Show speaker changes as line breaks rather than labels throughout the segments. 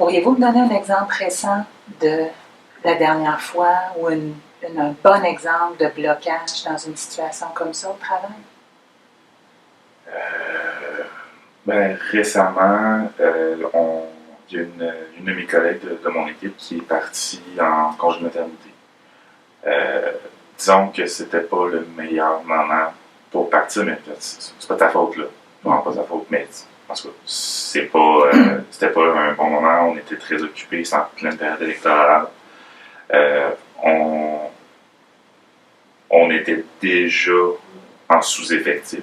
Pourriez-vous me donner un exemple récent de la dernière fois ou un bon exemple de blocage dans une situation comme ça au travail?
Récemment, il y a une de mes collègues de mon équipe qui est partie en congé de maternité. Disons que c'était pas le meilleur moment pour partir, mais c'est pas ta faute, là. Non, pas ta faute, mais en tout cas, c'était pas un bon moment. On était très occupés, c'est en pleine période électorale. Euh, on, on était déjà en sous-effectif.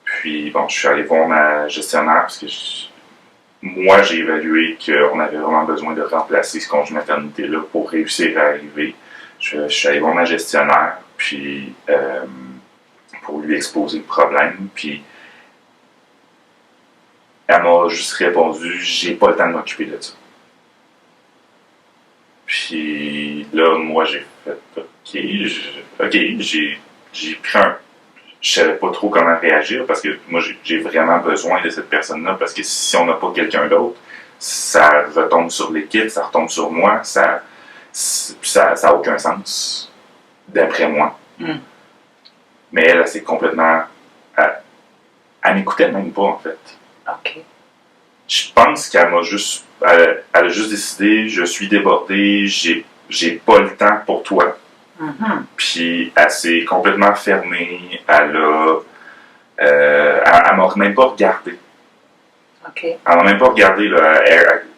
Puis, bon, je suis allé voir ma gestionnaire parce que moi, j'ai évalué qu'on avait vraiment besoin de remplacer ce congé maternité-là pour réussir à arriver. Je suis allé voir ma gestionnaire, puis pour lui exposer le problème, puis elle m'a juste répondu, j'ai pas le temps de m'occuper de ça. Puis là, moi, j'ai fait, j'ai pris un. Je savais pas trop comment réagir parce que moi, j'ai vraiment besoin de cette personne-là parce que si on n'a pas quelqu'un d'autre, ça retombe sur l'équipe, ça retombe sur moi, ça a aucun sens, d'après moi. Mais elle s'est complètement. Elle m'écoutait même pas, en fait.
OK.
Je pense qu'elle m'a juste. Elle a juste décidé, je suis débordée, j'ai pas le temps pour toi. Puis elle s'est complètement fermée, elle m'a même pas regardé.
OK.
Elle m'a même pas regardé, là.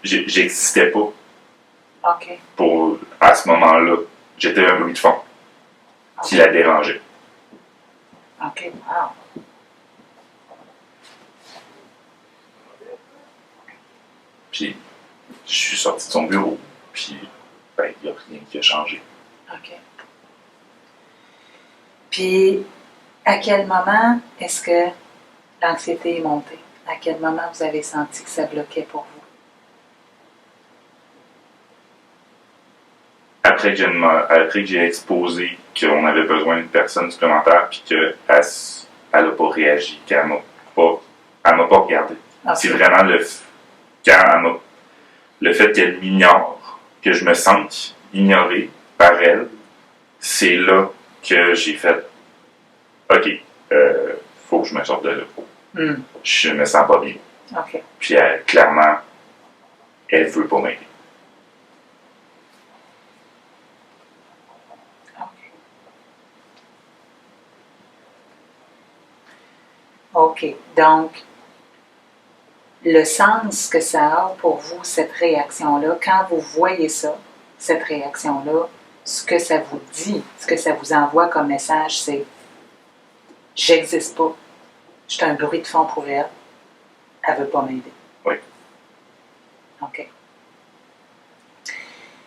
J'existais pas.
OK.
À ce moment-là, j'étais un bruit de fond qui la dérangeait.
OK. Wow.
Puis, je suis sorti de son bureau, puis, il n'y a rien qui a changé.
OK. Puis, à quel moment est-ce que l'anxiété est montée? À quel moment vous avez senti que ça bloquait pour vous?
Après que j'ai exposé qu'on avait besoin d'une personne supplémentaire, puis qu'elle n'a pas réagi, qu'elle m'a pas regardé. Okay. C'est vraiment le fait qu'elle m'ignore, que je me sente ignoré par elle, c'est là que j'ai fait OK, faut que je me sorte de là. Je me sens pas bien.
Okay.
Puis clairement, elle veut pas m'aider.
OK. Donc, le sens que ça a pour vous, cette réaction-là, quand vous voyez ça, cette réaction-là, ce que ça vous dit, ce que ça vous envoie comme message, c'est « j'existe pas, je suis un bruit de fond pour elle, elle veut pas m'aider ».
Oui.
OK.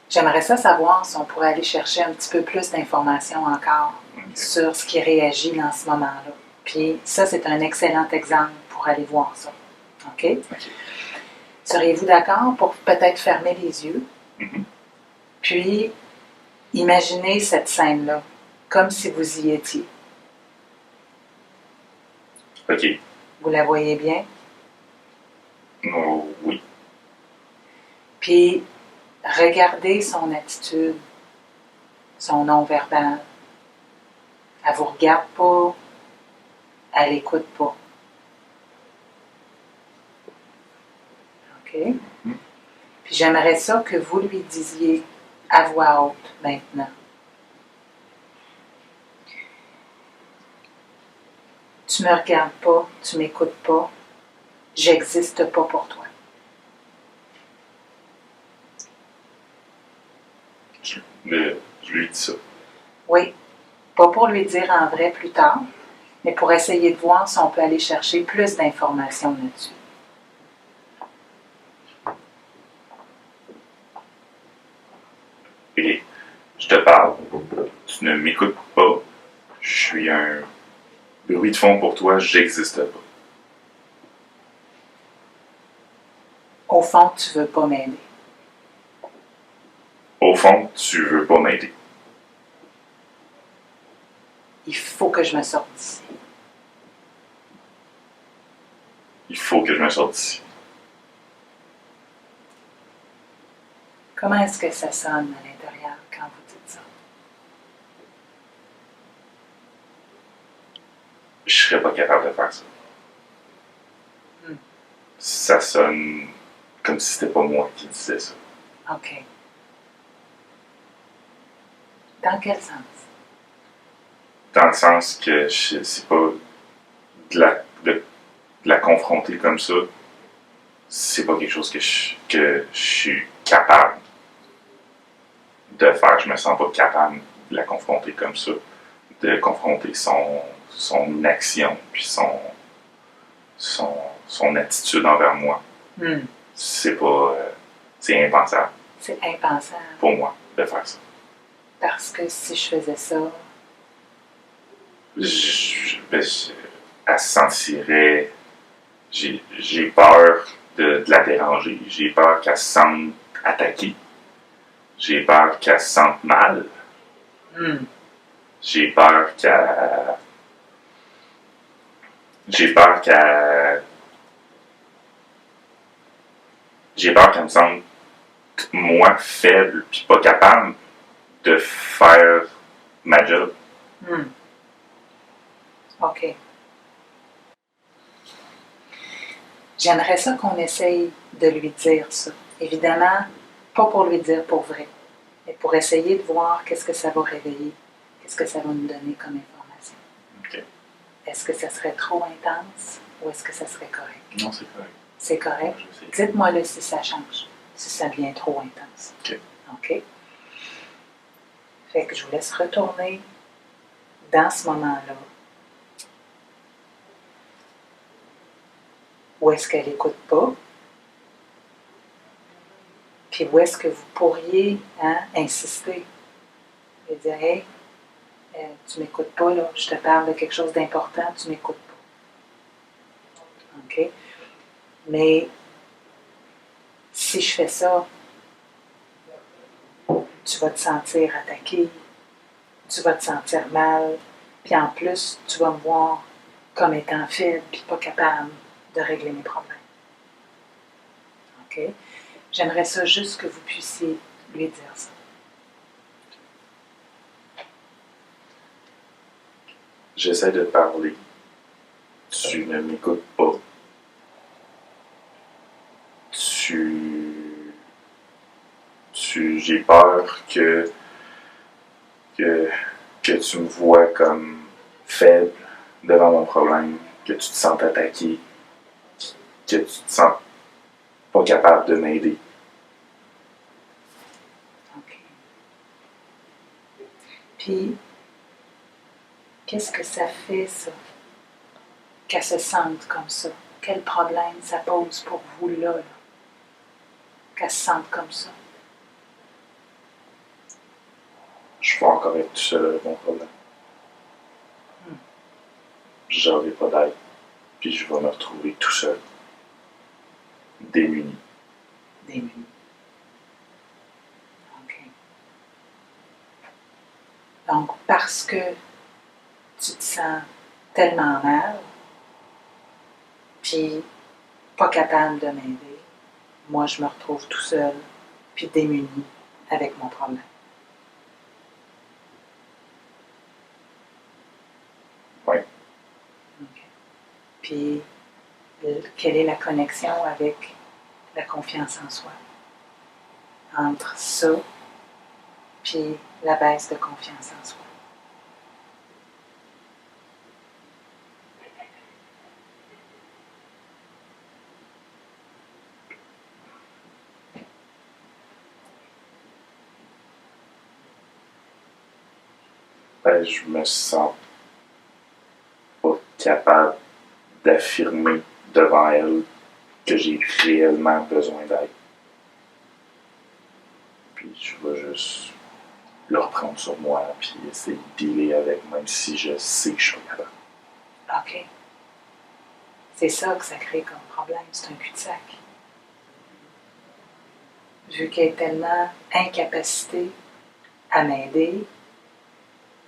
J'aimerais ça savoir si on pourrait aller chercher un petit peu plus d'informations encore sur ce qui réagit dans ce moment-là. Puis ça, c'est un excellent exemple pour aller voir ça. OK? Seriez-vous d'accord pour peut-être fermer les yeux? Puis, imaginez cette scène-là, comme si vous y étiez.
OK.
Vous la voyez bien?
Oh, oui.
Puis, regardez son attitude, son non-verbal. Elle ne vous regarde pas, elle n'écoute pas. OK? Puis j'aimerais ça que vous lui disiez à voix haute maintenant. Tu me regardes pas, tu m'écoutes pas, j'existe pas pour toi.
Je lui dis ça.
Oui, pas pour lui dire en vrai plus tard, mais pour essayer de voir si on peut aller chercher plus d'informations là-dessus.
Et je te parle, tu ne m'écoutes pas, je suis un bruit de fond pour toi, j'existe pas.
Au fond, tu veux pas m'aider.
Au fond, tu veux pas m'aider.
Il faut que je me sorte d'ici.
Il faut que je me sorte d'ici.
Comment est-ce que ça sonne à l'intérieur quand vous dites ça?
Je serais pas capable de faire ça. Ça sonne comme si c'était pas moi qui disais ça.
OK. Dans quel sens?
Dans le sens que c'est pas de la confronter comme ça, c'est pas quelque chose que je suis capable de faire. Je me sens pas capable de la confronter comme ça, de confronter son action puis son attitude envers moi. C'est pas. C'est impensable
C'est impensable.
pour moi de faire ça.
Parce que si je faisais ça,
Elle se sentirait. J'ai peur de la déranger. J'ai peur qu'elle se sente attaquée. J'ai peur qu'elle se sente mal. J'ai peur qu'elle. J'ai peur qu'elle. J'ai peur qu'elle me sente, moi, faible puis pas capable de faire ma job.
OK. J'aimerais ça qu'on essaye de lui dire ça. Évidemment, pas pour lui dire pour vrai, mais pour essayer de voir qu'est-ce que ça va réveiller, qu'est-ce que ça va nous donner comme information.
OK.
Est-ce que ça serait trop intense ou est-ce que ça serait correct?
Non, c'est correct.
C'est correct?
Je sais.
Dites-moi-le si ça change, si ça devient trop intense.
OK.
OK? Fait que je vous laisse retourner dans ce moment-là. Où est-ce qu'elle n'écoute pas? Puis où est-ce que vous pourriez insister et dire « Hey, tu m'écoutes pas, là, je te parle de quelque chose d'important, tu m'écoutes pas. » OK? Mais si je fais ça, tu vas te sentir attaqué, tu vas te sentir mal, puis en plus, tu vas me voir comme étant faible puis pas capable de régler mes problèmes. OK? J'aimerais ça juste que vous puissiez lui dire ça.
J'essaie de parler. Tu ne m'écoutes pas. J'ai peur que tu me vois comme faible devant mon problème, que tu te sens attaqué, que tu te sens pas capable de m'aider.
OK. Puis, qu'est-ce que ça fait, ça, qu'elle se sente comme ça? Quel problème ça pose pour vous, là? Qu'elle se sente comme ça?
Je vais encore être tout seul avec mon problème. J'aurai pas d'aide, puis je vais me retrouver tout seul, démuni.
Démuni. OK. Donc, parce que tu te sens tellement mal, puis pas capable de m'aider, moi, je me retrouve tout seul, puis démuni avec mon problème.
Oui.
OK. Puis, quelle est la connexion avec la confiance en soi? Entre ça, puis la baisse de confiance en soi.
Ben, je me sens pas capable d'affirmer devant elle que j'ai réellement besoin d'aide. Puis je vais juste le reprendre sur moi, puis essayer de dealer avec, même si je sais que je suis pas capable.
OK. C'est ça que ça crée comme problème, c'est un cul-de-sac. Vu qu'elle est tellement incapacité à m'aider,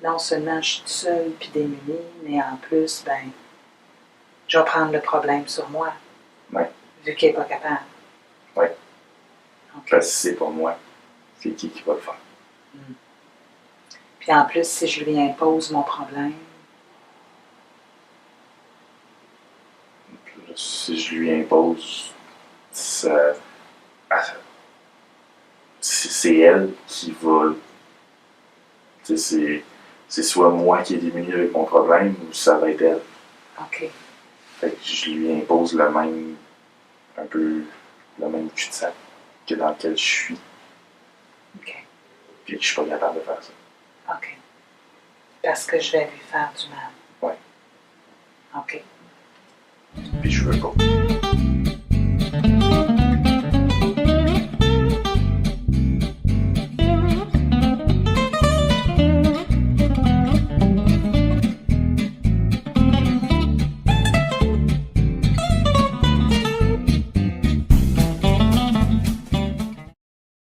non seulement je suis toute seule puis démunie, mais en plus, ben, je vais prendre le problème sur moi.
Ouais.
Vu qu'elle n'est pas capable.
Oui.
OK.
Parce que c'est pas moi, c'est qui va le faire.
Puis en plus, si je lui impose mon problème,
si je lui impose, c'est elle qui va. C'est soit moi qui est démuni avec mon problème ou ça va être elle.
OK.
Fait que je lui impose un peu le même cul-de-sac que dans lequel je suis.
OK.
Puis je suis pas capable de faire ça.
OK. Parce que je vais lui faire du mal.
Ouais.
OK.
Puis je veux pas.